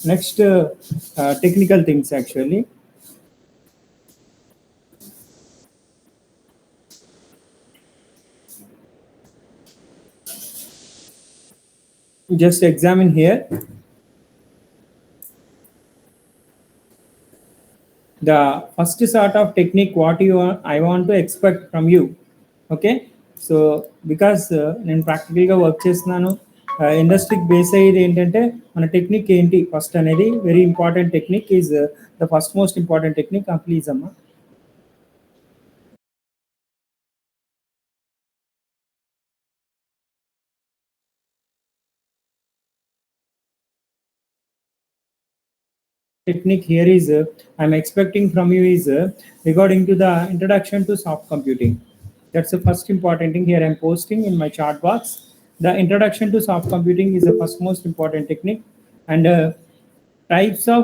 Next, technical things actually. Just examine here. The first sort of technique what I want to expect from you. Okay, so because నేను ప్రాక్టికల్గా work చేస్తున్నాను, ఇండస్ట్రీకి base అయ్యేది ఏంటంటే మన technique ఏంటి first అనేది very important technique is the first most important technique. Please అమ్మా. Technique here is I'm expecting from you is regarding to the introduction to soft computing. That's the first important thing here I'm posting in my chat box. The introduction to soft computing is the first most important technique, and types of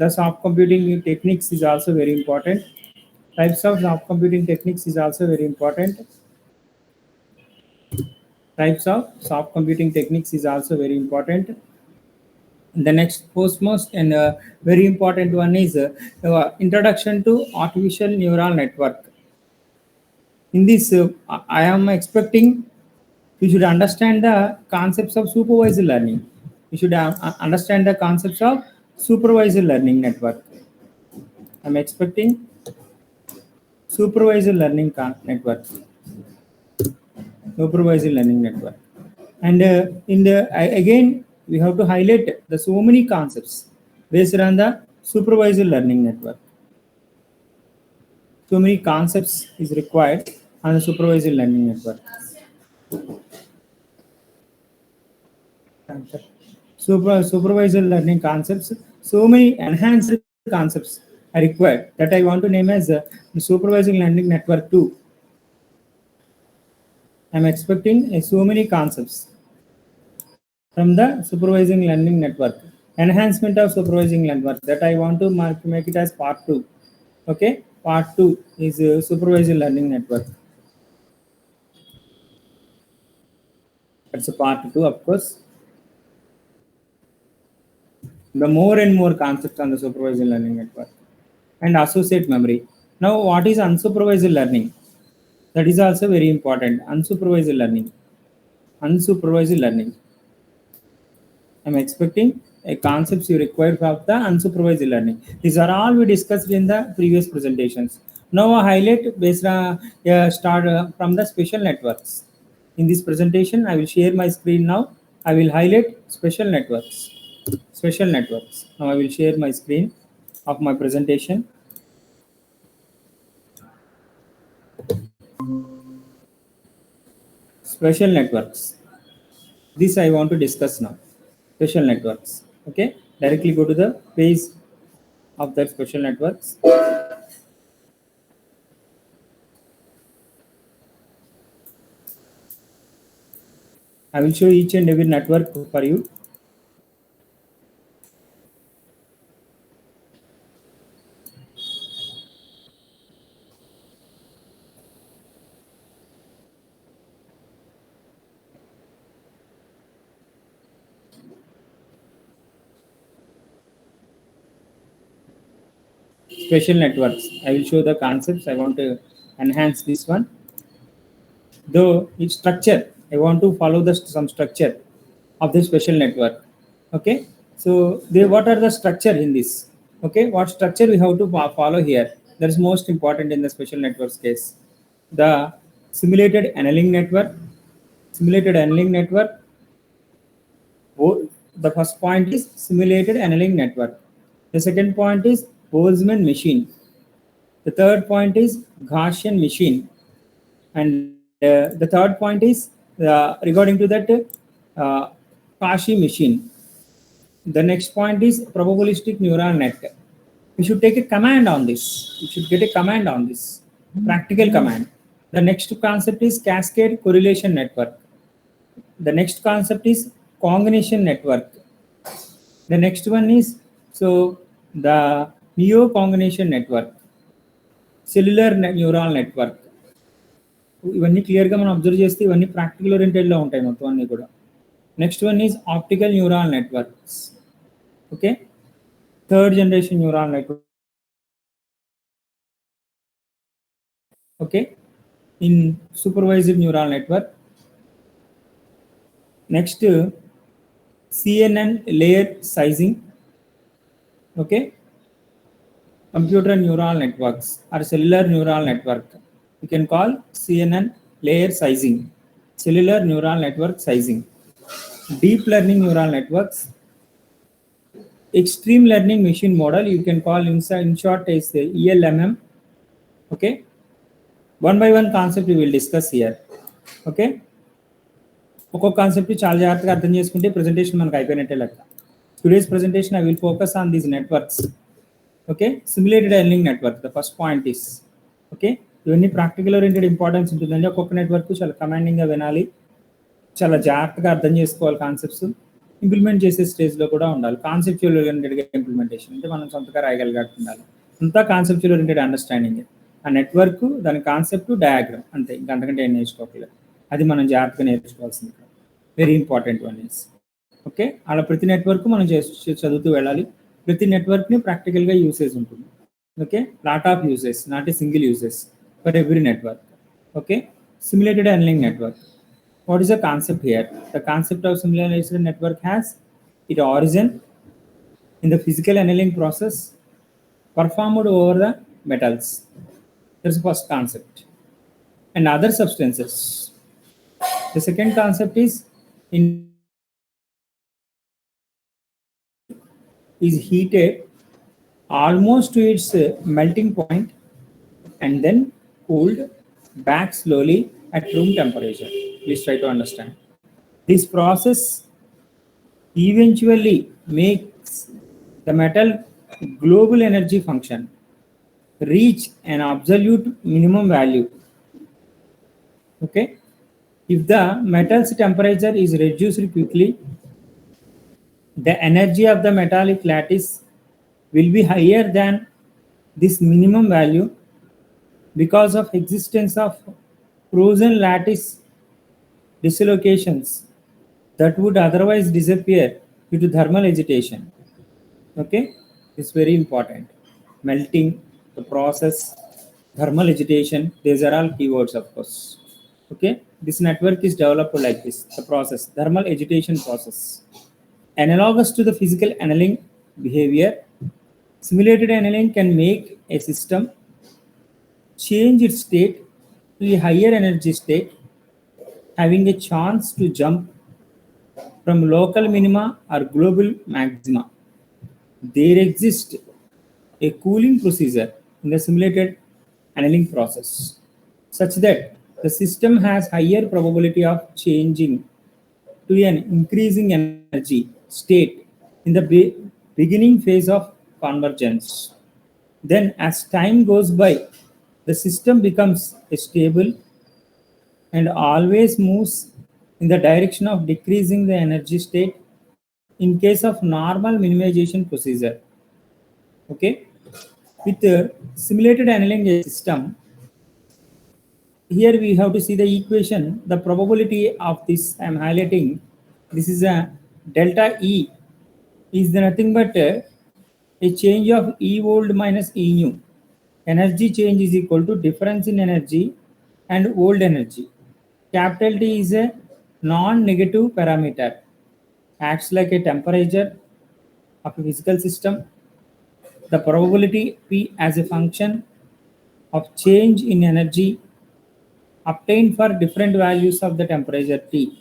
the soft computing techniques is also very important. Types of soft computing techniques is also very important. Types of soft computing techniques is also very important. The next postmost and very important one is introduction to artificial neural network. In this, I am expecting you should understand the concepts of supervised learning. You should understand the concepts of supervised learning network. I'm expecting supervised learning network. Supervised learning network. And in the again, we have to highlight the so many concepts based on the supervised learning network. So many concepts is required on the supervised learning network. Supervised learning concepts, so many enhanced concepts are required that I want to name as the supervised learning network 2. I'm expecting so many concepts from the supervising learning network, enhancement of supervising network, that I want to make it as part 2. Okay, part 2 is supervising learning network. That's a part 2, of course. The more and more concepts on the supervising learning network and associate memory. Now, what is unsupervised learning? That is also very important. Unsupervised learning. Unsupervised learning. I'm expecting a concepts you require for the unsupervised learning. These are all we discussed in the previous presentations. Now I highlight based start from the special networks. In this presentation, I will share my screen now. I will highlight special networks. Special networks. Now I will share my screen of my presentation. Special networks. This I want to discuss now. Special networks. Okay, directly go to the page of that special networks. I will show each and every network for you. Special networks. I will show the concepts. I want to enhance this one. Though its structure, I want to follow some structure of the special network. Okay, so what are the structure in this? Okay, what structure we have to follow here? That is most important in the special networks case. The simulated annealing network. Simulated annealing network. The first point is simulated annealing network. The second point is Boltzmann machine. The third point is Gaussian machine. And the third point is regarding to that Cauchy machine. The next point is probabilistic neural net. You should take a command on this. You should get a command on this. Practical command. The next concept is cascade correlation network. The next concept is combination network. The next one is the neo-combination network, cellular neural network. ఇవన్నీ క్లియర్గా మనం observe చేస్తే ఇవన్నీ practical ఓరియంటెడ్లో ఉంటాయి మొత్తం అన్నీ కూడా. Next one is optical neural networks. Okay, third generation neural network. Okay, in supervised neural network. Next, CNN layer sizing. Okay, computer neural networks or cellular neural network. You can call CNN layer sizing, cellular neural network sizing. Deep learning neural networks, extreme learning machine model, you can call in short is the ELMM. Okay, one by one concept we will discuss here. Okay, ఒక్కొక్క concept చాలా జాగ్రత్తగా అర్థం చేసుకుంటే presentation మనకు అయిపోయినట్టే లెక్క. Today's presentation I will focus on these networks. Okay, simulated earning network the first point is. Okay, ఇవన్నీ practical oriented importance ఉంటుందండి. ఒక్కొక్క నెట్వర్క్ చాలా కమాండింగ్గా వినాలి, చాలా జాగ్రత్తగా అర్థం చేసుకోవాలి కాన్సెప్ట్స్. ఇంప్లిమెంట్ చేసే స్టేజ్లో కూడా ఉండాలి. కాన్సెప్చువల్ ఓరియంటెడ్గా ఇంప్లిమెంటేషన్ అంటే మనం సొంతగా రాయగలిగినట్టు ఉండాలి. అంతా కాన్సెప్చువల్ ఓరియంటెడ్ అండర్స్టాండింగ్. ఆ నెట్వర్క్, దాని కాన్సెప్ట్, డయాగ్రామ్, అంతే, ఇంకా అంతకంటే ఏం నేర్చుకోకలేదు. అది మనం జాగ్రత్తగా నేర్చుకోవాల్సింది. Very important one is. Okay, అలా ప్రతి నెట్వర్క్ మనం చదువుతూ వెళ్ళాలి. ప్రతి నెట్వర్క్ని ప్రాక్టికల్గా యూసేజ్ ఉంటుంది. Okay, lot of uses, not a single uses for every network. Okay, simulated annealing network. What is the concept here? The concept of simulated network has its origin in the physical annealing process performed over the metals. That's the first concept. And other substances. The second concept is heated almost to its melting point and then cooled back slowly at room temperature. Please try to understand. This process eventually makes the metal global energy function reach an absolute minimum value. Okay, if the metal's temperature is reduced quickly, the energy of the metallic lattice will be higher than this minimum value because of existence of frozen lattice dislocations that would otherwise disappear due to thermal agitation. Okay, it's very important. Melting, the process, thermal agitation, these are all keywords, of course. Okay, this network is developed like this, the process, thermal agitation process. Analogous to the physical annealing behavior, simulated annealing can make a system change its state to a higher energy state, having a chance to jump from local minima or global maxima. There exists a cooling procedure in the simulated annealing process such that the system has higher probability of changing to an increasing energy state in the beginning phase of convergence. Then as time goes by, the system becomes stable and always moves in the direction of decreasing the energy state in case of normal minimization procedure. Okay, with the simulated annealing system, here we have to see the equation, the probability of this I am highlighting. This is a delta E is nothing but a change of E old minus E new. Energy change is equal to difference in energy and old energy. Capital T is a non-negative parameter, acts like a temperature of a physical system. The probability P as a function of change in energy obtained for different values of the temperature T.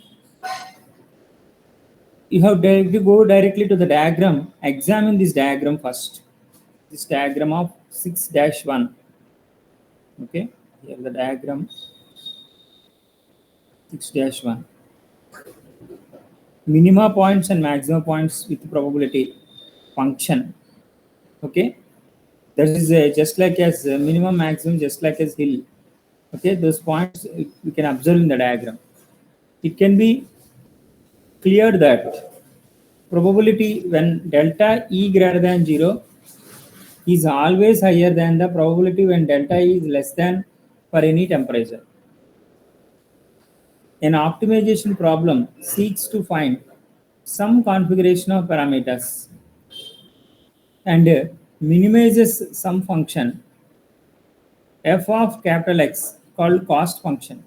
You have to go directly to the diagram. Examine this diagram first. This diagram of 6-1. Okay, here the diagram 6-1. Minima points and maxima points with probability function. Okay, that is just like as minimum, maximum, just like as hill. Okay, those points we can observe in the diagram. It can be clear that probability when delta E greater than 0 is always higher than the probability when delta E is less than for any temperature. An optimization problem seeks to find some configuration of parameters and minimizes some function f of capital X called cost function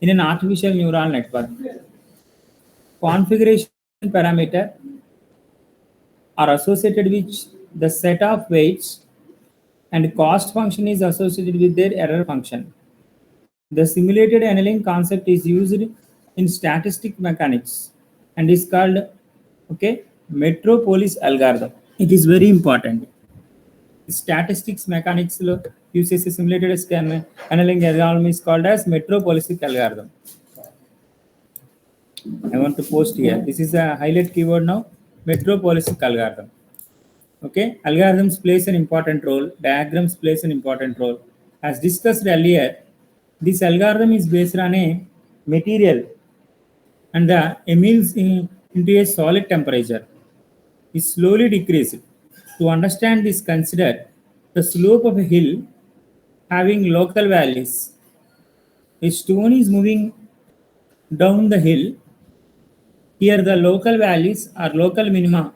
in an artificial neural network. Configuration parameter are associated with the set of weights and cost function is associated with their error function. The simulated annealing concept is used in statistic mechanics and is called Metropolis algorithm. It is very important. Statistics mechanics uses a simulated scan annealing algorithm is called as Metropolis algorithm. I want to post here. This is a highlight keyword now. Metropolis algorithm. Okay, algorithms plays an important role. Diagrams plays an important role. As discussed earlier, this algorithm is based on a material and the emits into a solid temperature is slowly decreased. To understand this, consider the slope of a hill having local valleys. A stone is moving down the hill. Here, the local valleys are local minima,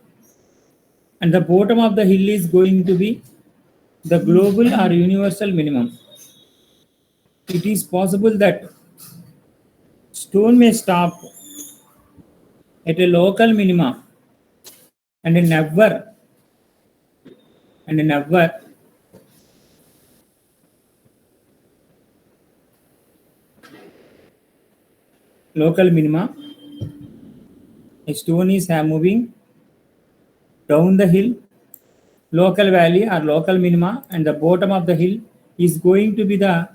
and the bottom of the hill is going to be the global or universal minimum. It is possible that stone may stop at a local minima and never local minima. A stone is moving down the hill, local valley or local minima, and the bottom of the hill is going to be the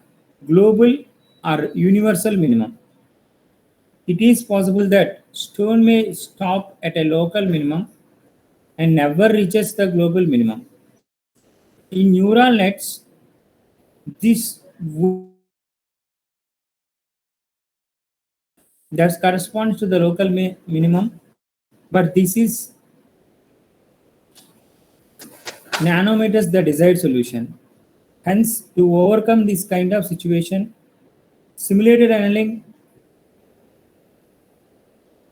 global or universal minimum. It is possible that stone may stop at a local minimum and never reaches the global minimum. In neural nets, this that corresponds to the local minimum, but this is nanometers the desired solution. Hence, to overcome this kind of situation, simulated annealing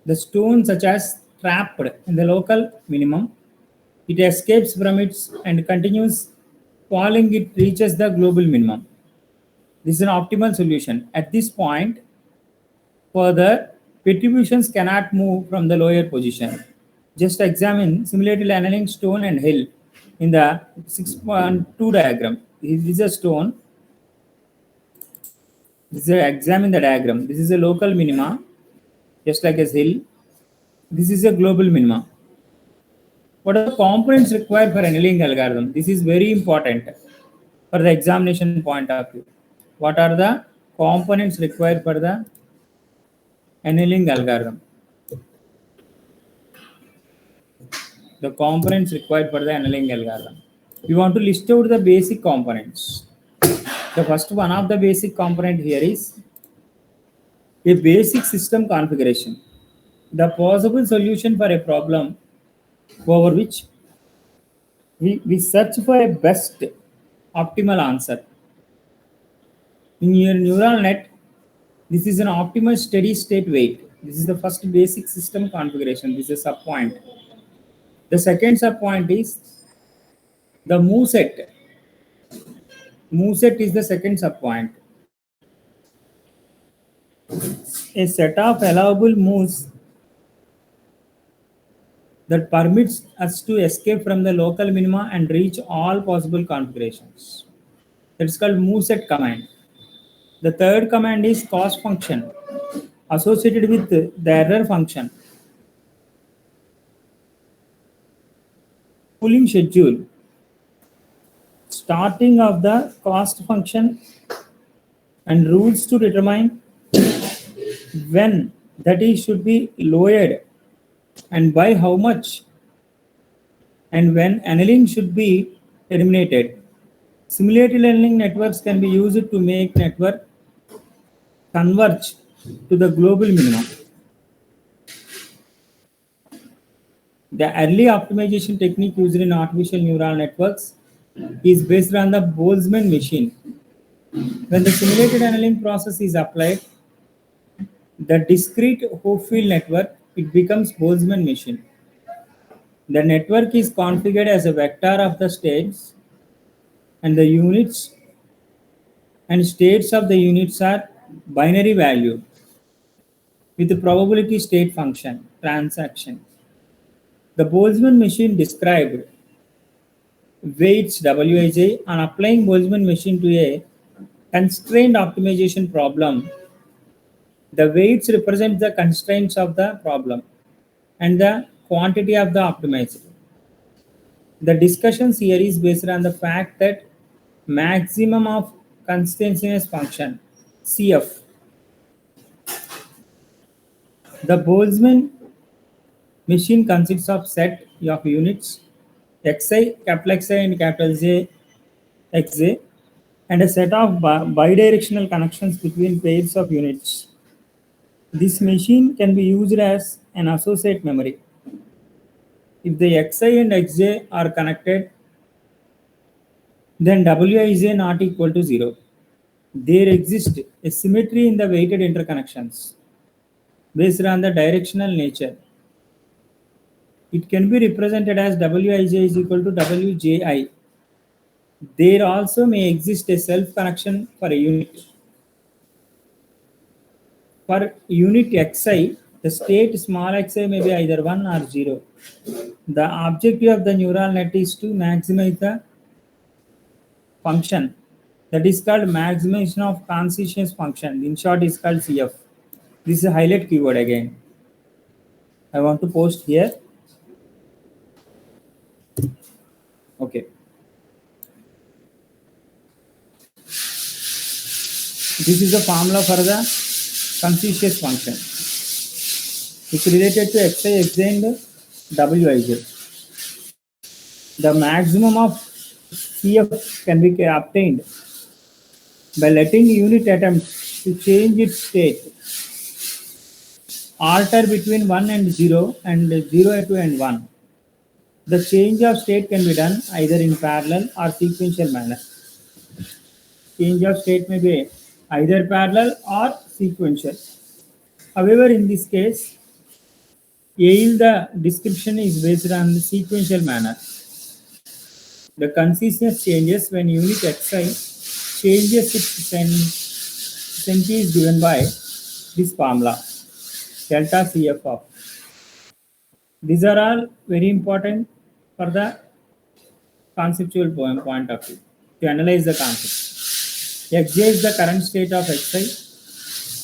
the stone such as trapped in the local minimum, it escapes from it and continues falling, it reaches the global minimum. This is an optimal solution. At this point, further, retributions cannot move from the lower position. Just examine simulated annealing stone and hill in the 6.2 diagram. This is a stone. Examine the diagram. This is a local minima, just like a hill. This is a global minima. What are the components required for annealing algorithm? This is very important for the examination point of view. What are the components required for the annealing algorithm? The components required for the annealing algorithm. We want to list out the basic components. The first one of the basic component here is a basic system configuration. The possible solution for a problem over which we search for a best optimal answer. In your neural net, this is an optimal steady state weight. This is the first basic system configuration. This is a subpoint. The second subpoint is the move set. Move set is the second subpoint. A set of allowable moves that permits us to escape from the local minima and reach all possible configurations. That's called move set command. The third command is cost function associated with the error function. Pooling schedule. Starting of the cost function and rules to determine when that is should be lowered and by how much and when annealing should be terminated. Simulated annealing networks can be used to make network converge to the global minimum. The early optimization technique used in artificial neural networks is based on the Boltzmann machine. When the simulated annealing process is applied, the discrete Hopfield network, it becomes Boltzmann machine. The network is configured as a vector of the states, and the units and states of the units are binary valued with the probability state function transaction. The Boltzmann machine described weights Wij on applying Boltzmann machine to a constrained optimization problem. The weights represent the constraints of the problem and the quantity of the optimizer. The discussions here is based on the fact that maximum of constraints function CF. The Boltzmann machine consists of set of units xi, capital Xi and capital J xj, and a set of bidirectional connections between pairs of units. This machine can be used as an associate memory. If the xi and xj are connected, then wij not equal to 0. There exists a symmetry in the weighted interconnections based on the directional nature. It can be represented as wij is equal to wji. There also may exist a self connection for a unit. For unit xi, the state small xi may be either 1 or 0. The objective of the neural net is to maximize the function that is called maximization of consciousness function. In short, is called CF. This is a highlight keyword again. I want to post here. Okay. This is the formula for the consciousness function. It's related to xi, xj, and wij. The maximum of CF can be obtained by letting unit attempt to change its state alter between 1 and 0 and 0 2 and 1. The change of state can be done either in parallel or sequential manner. Change of state may be either parallel or sequential. However, in this case, the description is based on the sequential manner. The consciousness changes when unit xi changes its sense is given by this formula, delta CF of. These are all very important for the conceptual point of view to analyze the concept. Xj is the current state of xi.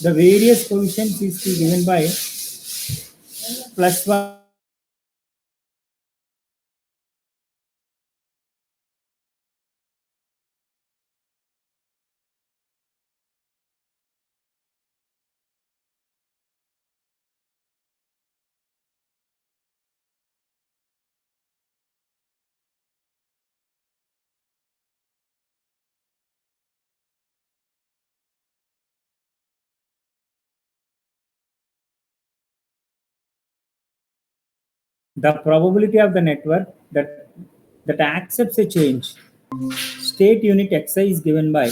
The various positions is given by +1. The probability of the network that accepts a change state unit xi is given by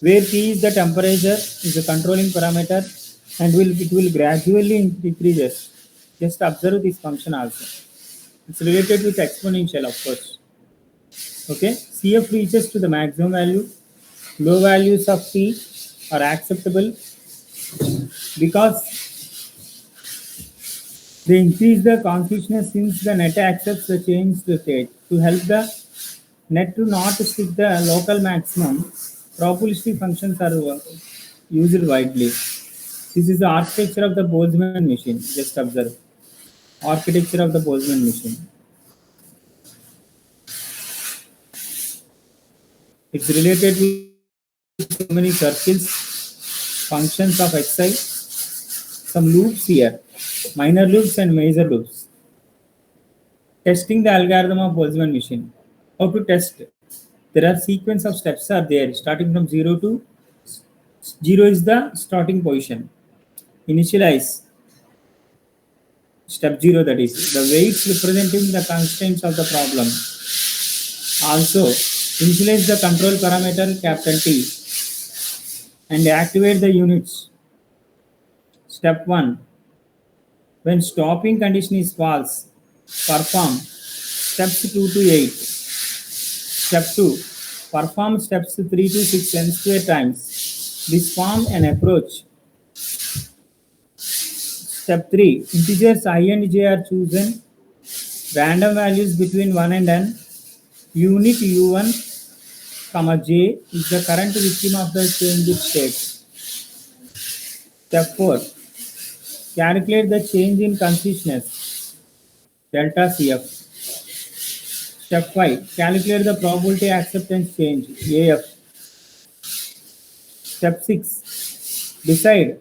where T is the temperature is a controlling parameter and it will gradually decreases. Just observe this function also. It's related with exponential, of course. Okay, CF reaches to the maximum value. Low values of T are acceptable because they increase the consciousness since the net accepts the change state. To help the net to not stick the local maximum, probabilistic functions are used widely. This is the architecture of the Boltzmann machine. Just observe. Architecture of the Boltzmann machine. It's related with so many circles, functions of xi, some loops here, minor loops and major loops. Testing the algorithm of Boltzmann machine. How to test? There are sequence of steps are there starting from 0 to 0 is the starting position. Initialize step 0, that is the weights representing the constraints of the problem. Also initialize the control parameter capital T and activate the units. Step 1, When stopping condition is false, perform steps 2 to 8. Step 2. Perform steps 3 to 6 n square times. This form an approach. Step 3. Integers I and j are chosen. Random values between 1 and n. Unit u1, j is the current victim of the changed state. Step 4. Calculate the change in consciousness, delta CF. Step 5. Calculate the probability acceptance change, AF. Step 6. Decide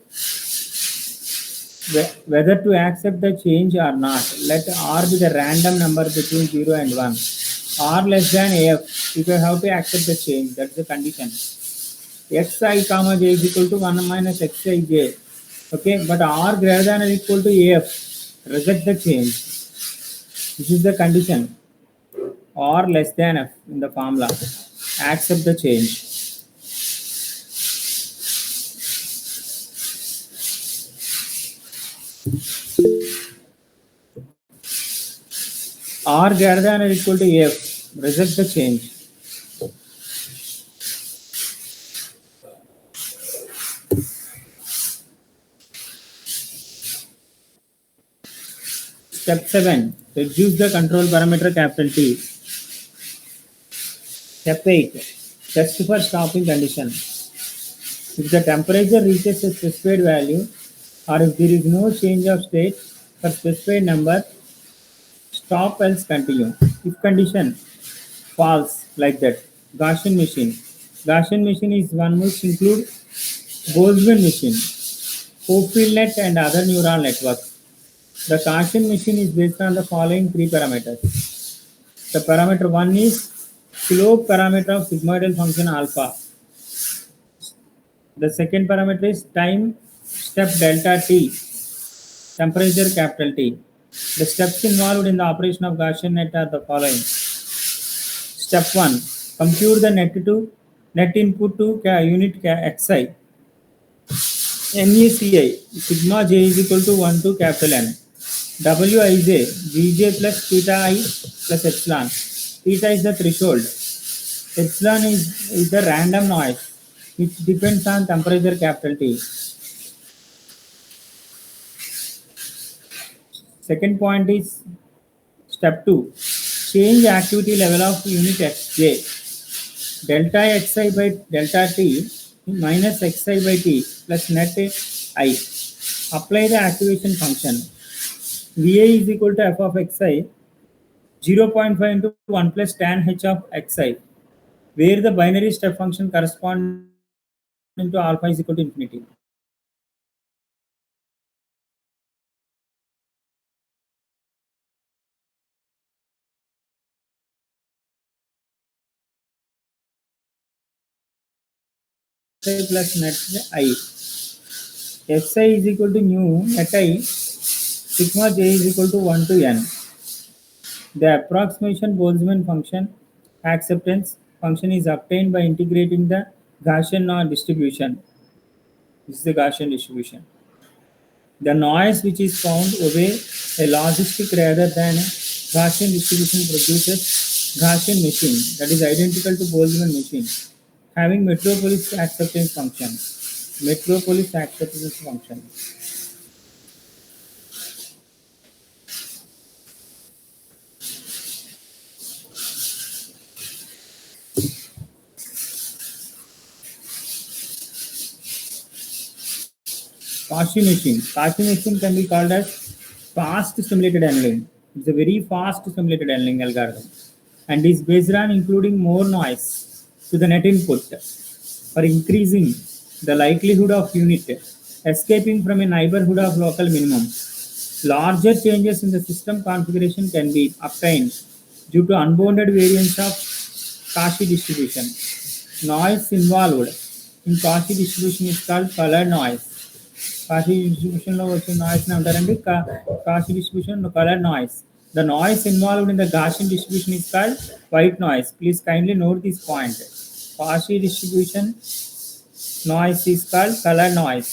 whether to accept the change or not. Let R be the random number between 0 and 1. R less than AF, if you have to accept the change, that's the condition. Xi comma j is equal to 1 minus xij. Okay, but R greater than or equal to AF, reject the change. This is the condition. R less than F in the formula. Accept the change. R greater than or equal to F, reject the change. Step 7. Reduce the control parameter capital T. Step 8. Test for stopping condition. If the temperature reaches a specified value or if there is no change of state for specified number, stop else continue. If condition false like that, Gaussian machine. Gaussian machine is one which include Boltzmann machine, Hopfield net and other neural networks. The Gaussian machine is based on the following three parameters. The parameter 1 is slope parameter of sigmoidal function alpha. The second parameter is time step delta t, temperature capital T. The steps involved in the operation of Gaussian net are the following. Step 1. Compute the net input to unit xi. NECI, sigma j is equal to 1 to capital N. Wij, Vj plus theta I plus epsilon. Theta is the threshold. Epsilon is the random noise which depends on temperature capital T. Second point is step 2. Change activity level of unit xj. Delta xi by delta t minus xi by t plus net I. Apply the activation function. Va is equal to f of xi 0.5 into 1 plus tan h of xi, where the binary step function corresponding to alpha is equal to infinity. Plus net I. Xi is equal to nu net I, sigma j is equal to 1 to n. The approximation Boltzmann function acceptance function is obtained by integrating the Gaussian distribution. This is the Gaussian distribution. The noise which is found obey a logistic rather than a Gaussian distribution produces Gaussian machine that is identical to Boltzmann machine having metropolis acceptance function. Metropolis acceptance function. Cauchy machine. Cauchy machine can be called as fast simulated annealing. It's a very fast simulated annealing algorithm and is based on including more noise to the net input for increasing the likelihood of unit escaping from a neighborhood of local minimum. Larger changes in the system configuration can be obtained due to unbounded variance of Cauchy distribution. Noise involved in Cauchy distribution is called color noise. Cauchy distribution లో వచ్చే noise ని అంటారండి Cauchy distribution color noise. The noise involved in the Gaussian distribution is called white noise. Please kindly note this point. Cauchy distribution noise is called color noise.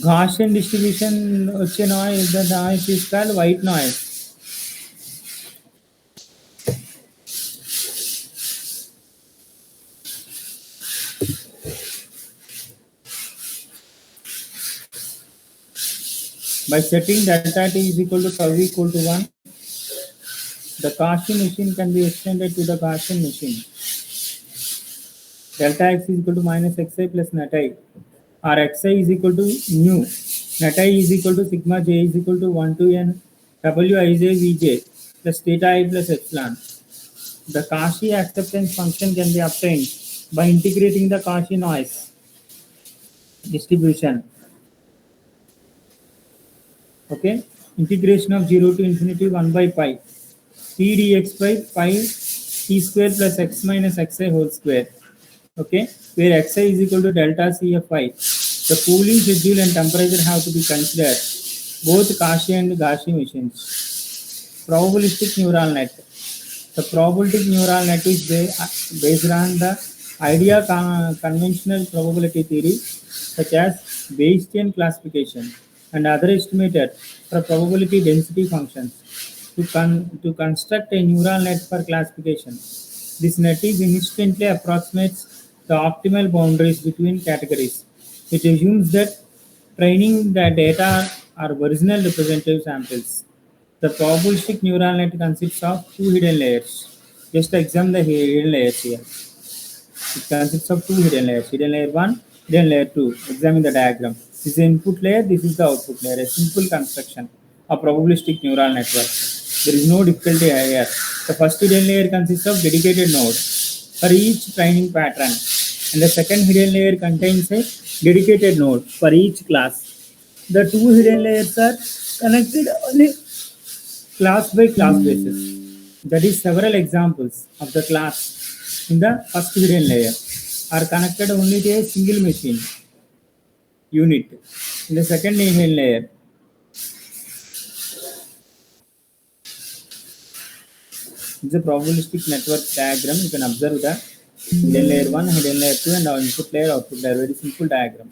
Gaussian distribution noise, the noise is called white noise. By setting delta t is equal to tau equal to 1, the Gaussian machine can be extended to the Gaussian machine. Delta x is equal to minus xi plus net I, or xi is equal to mu. Net I is equal to sigma j is equal to 1 to n wij vj plus theta I plus epsilon. The Cauchy acceptance function can be obtained by integrating the Cauchy noise distribution. Okay, integration of 0 to infinity 1 by pi p dx by pi t square plus x minus xi whole square. Okay, where xi is equal to delta cfi. The cooling schedule and temperature have to be considered. Both Cauchy and Gaussian machines. Probabilistic neural net. The probabilistic neural net is based on the idea conventional probability theory such as Bayesian classification and other estimator for probability density functions to construct a neural net for classification. This net is instantly approximates the optimal boundaries between categories. It assumes that training the data are original representative samples. The probabilistic neural net consists of two hidden layers. Just examine the hidden layers here. It consists of two hidden layers. Hidden layer 1, hidden layer 2. Examine the diagram. This is the input layer, this is the output layer. A simple construction of probabilistic neural network. There is no difficulty here. The first hidden layer consists of dedicated nodes for each training pattern. And the second hidden layer contains a dedicated node for each class. The two hidden layers are connected on a class by class basis. That is, several examples of the class in the first hidden layer are connected only to a single machine unit. In the second hidden layer, it's a probabilistic network diagram. You can observe the hidden layer 1, hidden layer 2, and our input layer, output layer. Very simple diagram.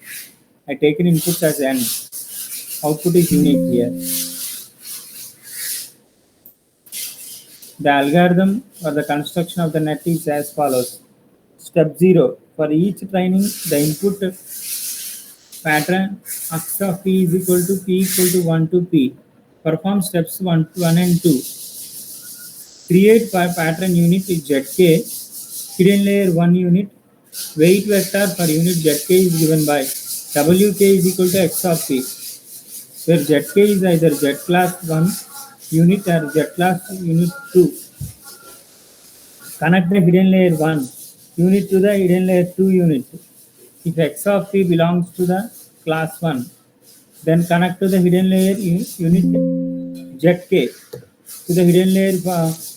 I taken inputs as n. Output is unique here. The algorithm or the construction of the net is as follows. Step 0. For each training, the input pattern x of p is equal to p equal to 1 to p. Perform steps 1 and 2. Create pattern unit is zk. Hidden layer 1 unit. Weight vector for unit zk is given by wk is equal to x of p, where zk is either z class 1 unit or z class unit 2. Connect the hidden layer 1 unit to the hidden layer 2 unit. If x of p belongs to the class 1, then connect to the hidden layer unit zk to the hidden layer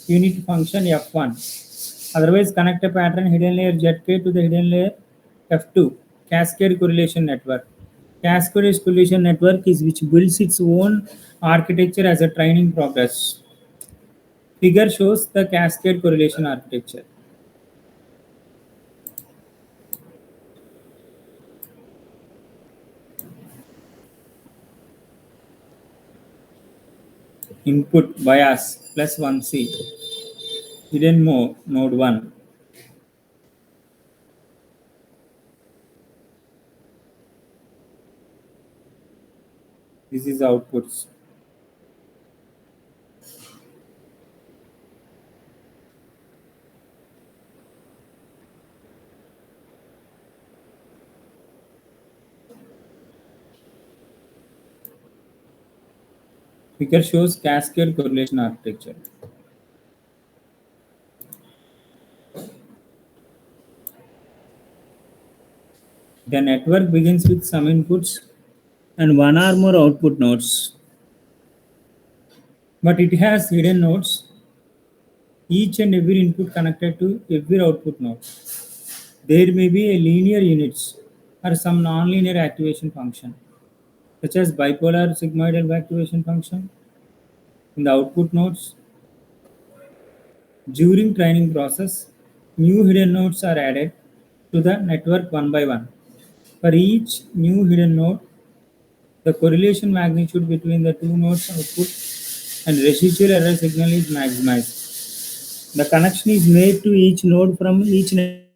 unit function f1. Otherwise, connect a pattern hidden layer zk to the hidden layer f2. Cascade correlation network. Cascade correlation network is which builds its own architecture as a training progress. Figure shows the cascade correlation architecture. Input bias plus 1c. Hidden node 1. This is outputs. Figure shows cascade correlation architecture. The network begins with some inputs and one or more output nodes. But it has hidden nodes, each and every input connected to every output node. There may be a linear units or some nonlinear activation function, such as bipolar sigmoidal activation function in the output nodes. During training process, new hidden nodes are added to the network one by one. For For each new hidden node, the correlation magnitude between the two nodes output and residual error signal is maximized. The connection is made to each node from each network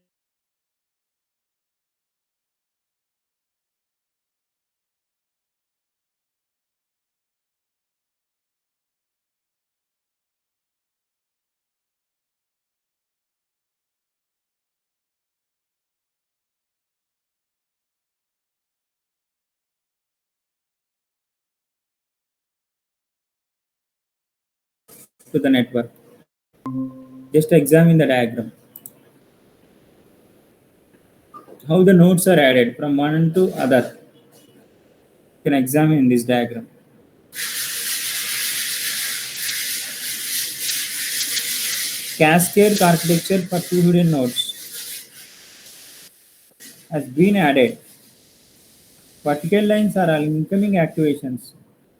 to the network. Just examine the diagram. How the nodes are added from one to other. You can examine this diagram. Cascade architecture for two hidden nodes has been added. Vertical lines are incoming activations.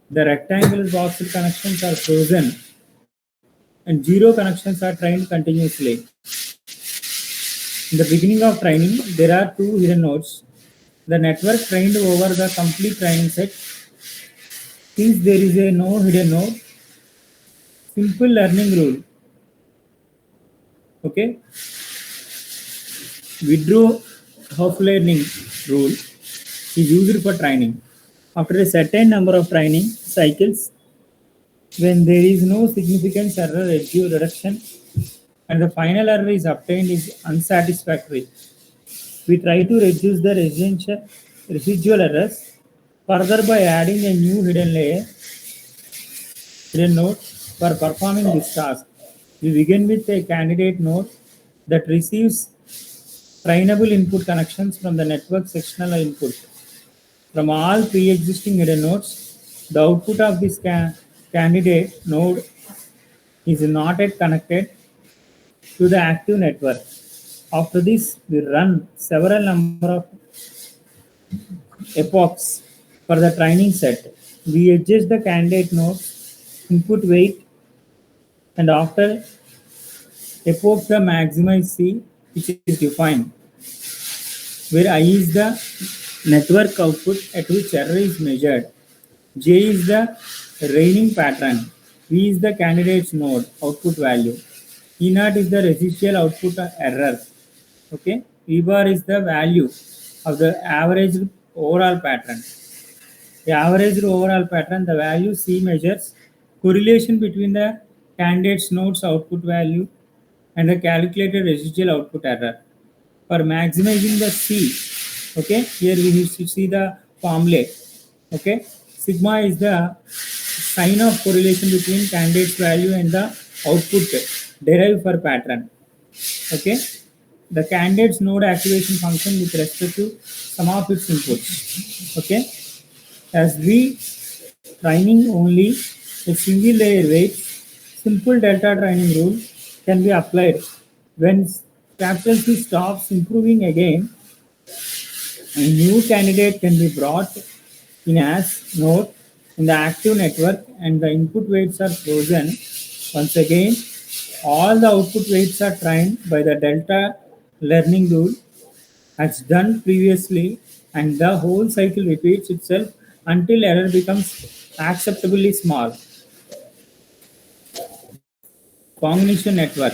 The rectangular voxel connections are frozen and zero connections are trained continuously. In the beginning of training, there are two hidden nodes. The network trained over the complete training set. Since there is a no hidden node, simple learning rule. Okay, withdraw half learning rule is used for training. After a certain number of training cycles, when there is no significant error reduction and the final error is obtained is unsatisfactory, we try to reduce the residual errors further by adding a new hidden node for performing this task. We begin with a candidate node that receives trainable input connections from the network sectional input. From all pre-existing hidden nodes, the output of this candidate node is not yet connected to the active network. After this, we run several number of epochs for the training set. We adjust the candidate node input weight and after epoch the maximize C which is defined, where I is the network output at which error is measured. J is the reigning pattern. V is the candidate's node output value. E naught is the residual output error. Okay. V bar is the value of the averaged overall pattern. The averaged overall pattern, the value C measures correlation between the candidate's node's output value and the calculated residual output error. For maximizing the C, okay, here we need to see the formula. Okay, sigma is the sign of correlation between candidate's value and the output derived for pattern. Okay, the candidate's node activation function with respect to some of its inputs. Okay, as we training only a single layer weight, simple delta training rule can be applied. When capital C stops improving again, a new candidate can be brought in as node in the active network and the input weights are frozen. Once again, all the output weights are trained by the delta learning rule as done previously and the whole cycle repeats itself until error becomes acceptably small. Cognition network.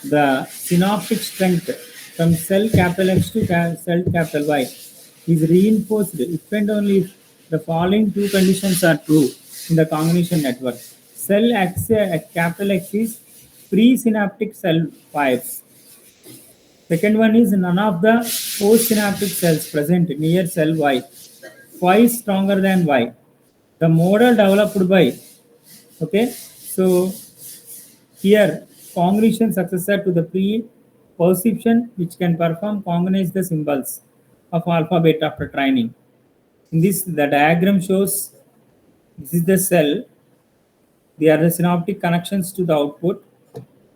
The synaptic strength from cell capital X to cell capital Y is reinforced if and only if the following two conditions are true in the cognition network. Cell X, capital X is presynaptic cell fires. Second one is none of the postsynaptic cells present near cell Y. Y is stronger than Y. The model developed by, okay, so here congregation successor to the pre-perception which can perform cognize the symbols of alphabet after training. In this, the diagram shows this is the cell. They are the synaptic connections to the output.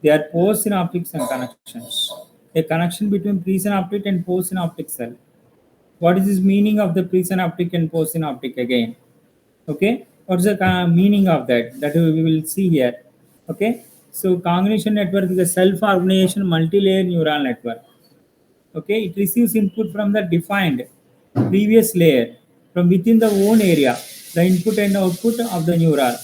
They are postsynaptic connections. A connection between presynaptic and postsynaptic cell. What is this meaning of the presynaptic and postsynaptic again? Okay, what's the meaning of that? That we will see here. Okay, so cognition network is a self-organization multi-layer neural network. Okay, it receives input from the defined previous layer from within the own area. The input and output of the neural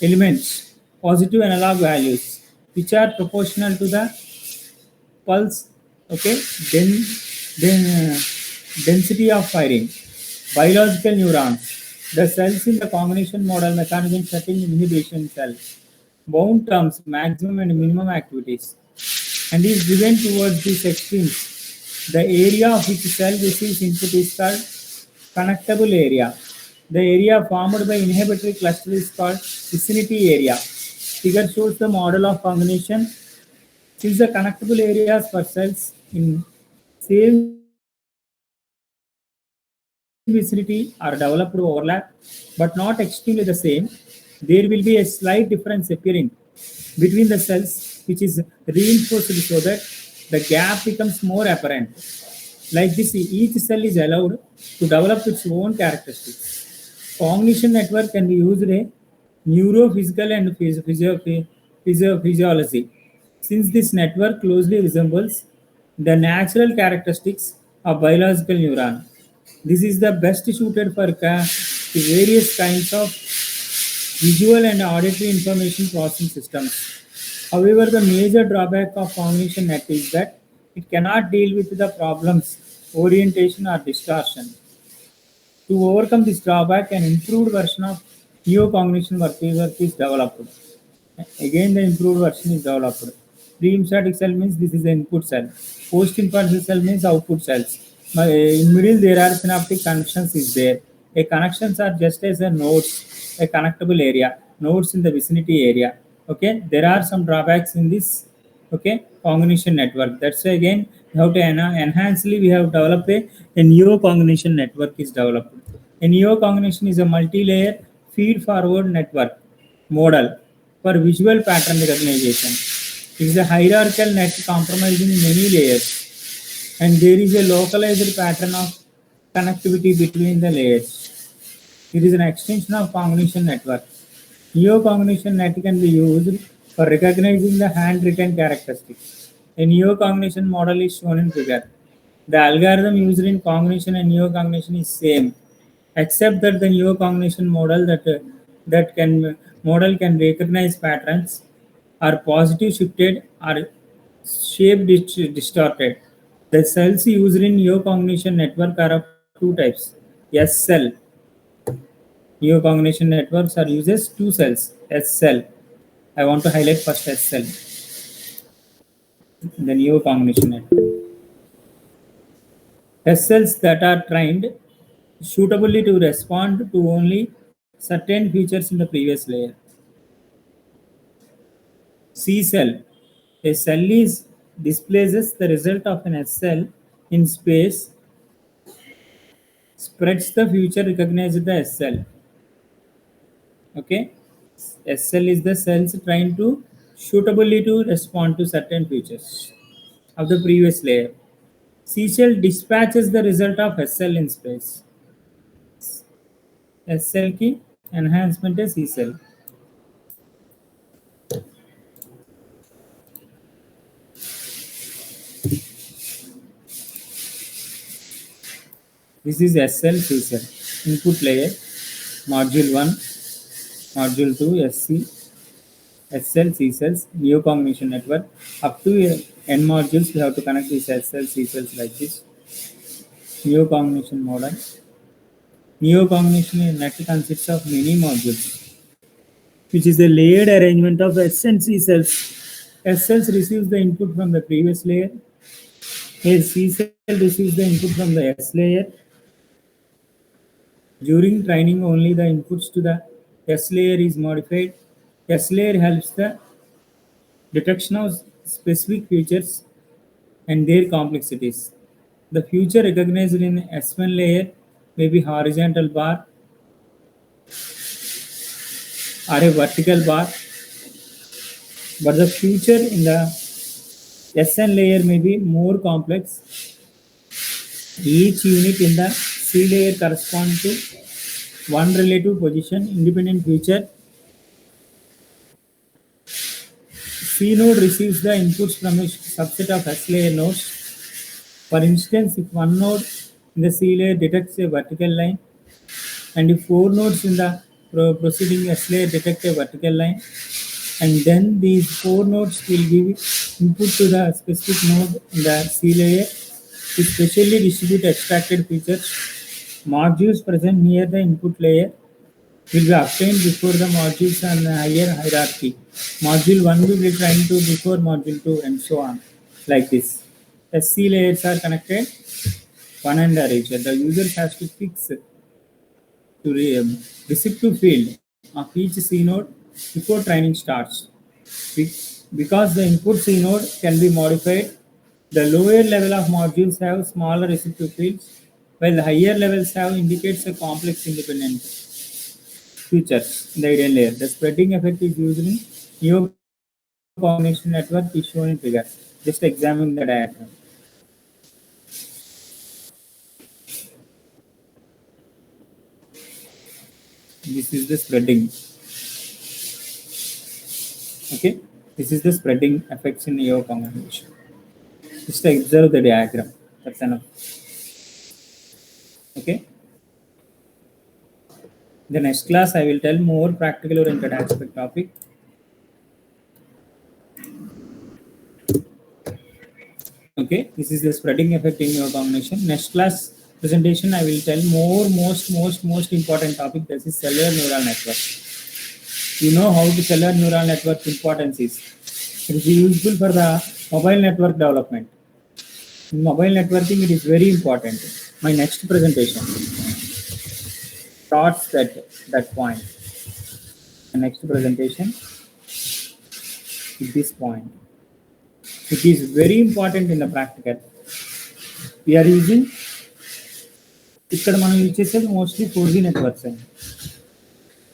elements, positive analog values, which are proportional to the pulse, okay, then density of firing. Biological neurons, the cells in the combination model mechanism setting inhibition cell, bound terms maximum and minimum activities, and is driven towards these extremes. The area of which cell receives input is called connectable area. The area formed by inhibitory cluster is called vicinity area. Figure shows the model of combination. Since the connectable areas for cells in same vicinity are developed to overlap but not extremely the same, there will be a slight difference appearing between the cells, which is reinforced so that the gap becomes more apparent. Like this, each cell is allowed to develop its own characteristics. Cognition network can be used a neurophysical and physiology. Since this network closely resembles the natural characteristics of biological neuron, this is the best suited for various kinds of visual and auditory information processing systems. However, the major drawback of cognition net is that it cannot deal with the problems orientation or distortion. To overcome this drawback, an improved version of neocognition work is developed. Again, the improved version is developed. Pre-emphatic cell means this is the input cell. Post-emphatic cell means output cells. In middle, there are synaptic connections is there. A connections are just as a nodes, a connectable area, nodes in the vicinity area. Okay, there are some drawbacks in this. Okay, cognition network. That's why again, we have to enhancely we have developed a neocognition network is developed. A neocognition is a multi-layer feed-forward network model for visual pattern recognition. It is a hierarchical net comprising many layers, and there is a localized pattern of connectivity between the layers. It is an extension of cognition network. Neocognition net can be used for recognizing the handwritten characteristics. A neocognition model is shown in figure. The algorithm used in cognition and neocognition is same, except that the neocognition model can recognize patterns, are positive shifted, or shape distorted. The cells used in neocognition network are of two types. S cell. Neocognition networks are uses two cells. S cell. I want to highlight first S cell. The neocognition network. S cells that are trained suitably to respond to only certain features in the previous layer. C cell. A cell is displaces the result of an S cell in space, spreads the future recognizes the S cell. Okay. S cell is the cells trying to suitably to respond to certain features of the previous layer. C cell dispatches the result of S cell in space. S cell की enhancement है C cell. This is S cell, C cell. Input layer, module 1, module 2, SC, S cell, C cells, neocognition network. Up to N modules, we have to connect these S cells, C cells like this. Neocognition model. Neocognition net consists of many modules, which is a layered arrangement of S and C cells. S cells receives the input from the previous layer. Here C cell receives the input from the S layer. During training, only the inputs to the S layer is modified. S layer helps the detection of specific features and their complexities. The feature recognized in S1 layer may be horizontal bar or a vertical bar, but the feature in the SN layer may be more complex. Each unit in the C layer corresponds to one relative position independent feature. C node receives the inputs from a subset of S layer nodes. For instance, if one node in the C layer detects a vertical line, and if four nodes in the proceeding S layer detect a vertical line, and then these four nodes will give input to the specific node in the C layer to specially distribute extracted features. Modules present near the input layer will be obtained before the modules on the higher hierarchy. Module 1 will be trying to before module 2 and so on, like this. SC layers are connected one under each other. The user has to fix to receptive field of each C node before training starts. Because the input C node can be modified, the lower level of modules have smaller receptive fields, while the higher levels have indicates a complex independent features in the hidden layer. The spreading effect is used in neo combination network is shown in figure. Just examine the diagram. This is the spreading. Okay, this is the spreading effects in neo combination. Just observe the diagram. That's enough. Okay. The next class I will tell more practical oriented aspect topic. Okay, this is the spreading effect in your combination. Next class presentation I will tell more most important topic. This is cellular neural network. You know how the cellular neural network importance is. It is useful for the mobile network development. In mobile networking, it is very important. My next presentation starts that point. The next presentation is this point. It is very important in the practical. We are using ఇక్కడ మనం use చేసేది mostly 4G networks అండి.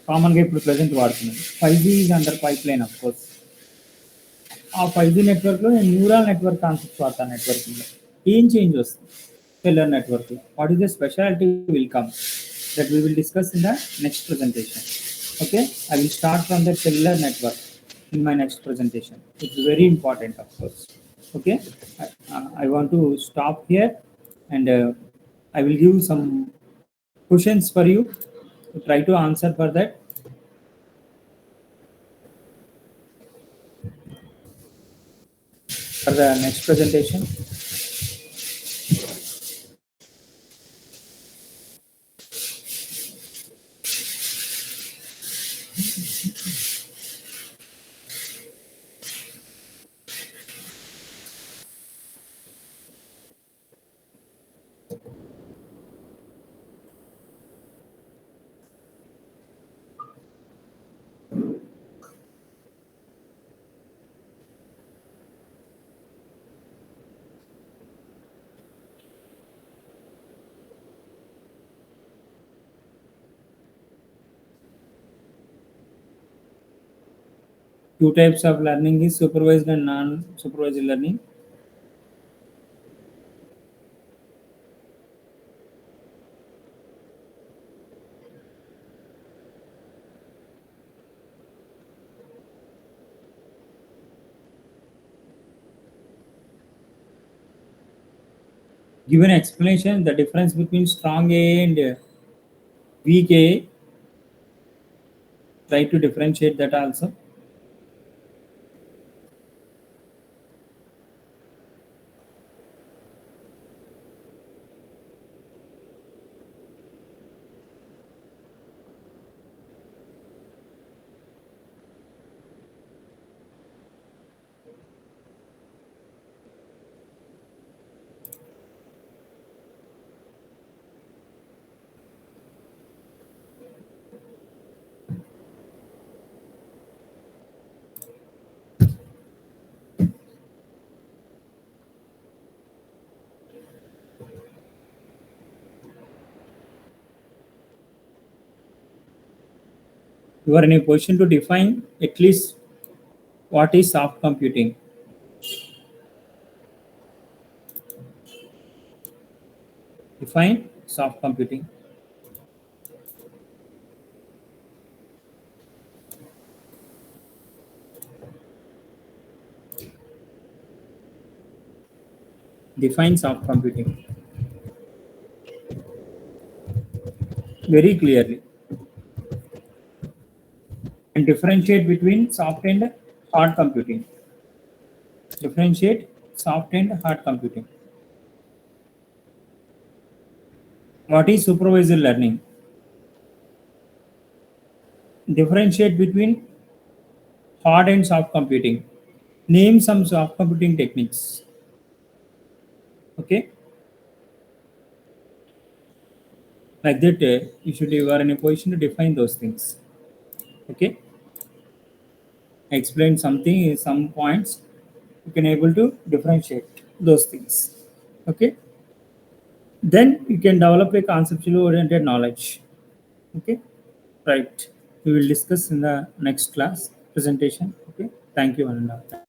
కామన్గా ఇప్పుడు present వాడుతున్నాం. 5G is under pipe line of course. ఆ 5G నెట్వర్క్లో నేను న్యూరల్ నెట్వర్క్ కాన్సెప్ట్ వాడతాను నెట్వర్కింగ్లో. ఏం చేంజ్ వస్తుంది cellular network? What is the speciality will come that we will discuss in the next presentation. Okay, I will start from the cellular network in my next presentation. It's very important, of course. Okay, I want to stop here, and I will give some questions for you to try to answer for that. For the next presentation. Two types of learning is supervised and non-supervised learning. Give an explanation the difference between strong A and weak A. Try to differentiate that also. You are in a position to define at least what is soft computing. Define soft computing. define soft computing very clearly and differentiate between soft and hard computing. Differentiate soft and hard computing. What is supervised learning? Differentiate between hard and soft computing. Name some soft computing techniques. Okay. Like that, you are in a position to define those things. Okay. Explain something, some points. You can able to differentiate those things. Okay. Then you can develop a conceptually oriented knowledge. Okay. Right. We will discuss in the next class presentation. Okay. Thank you, Ananda.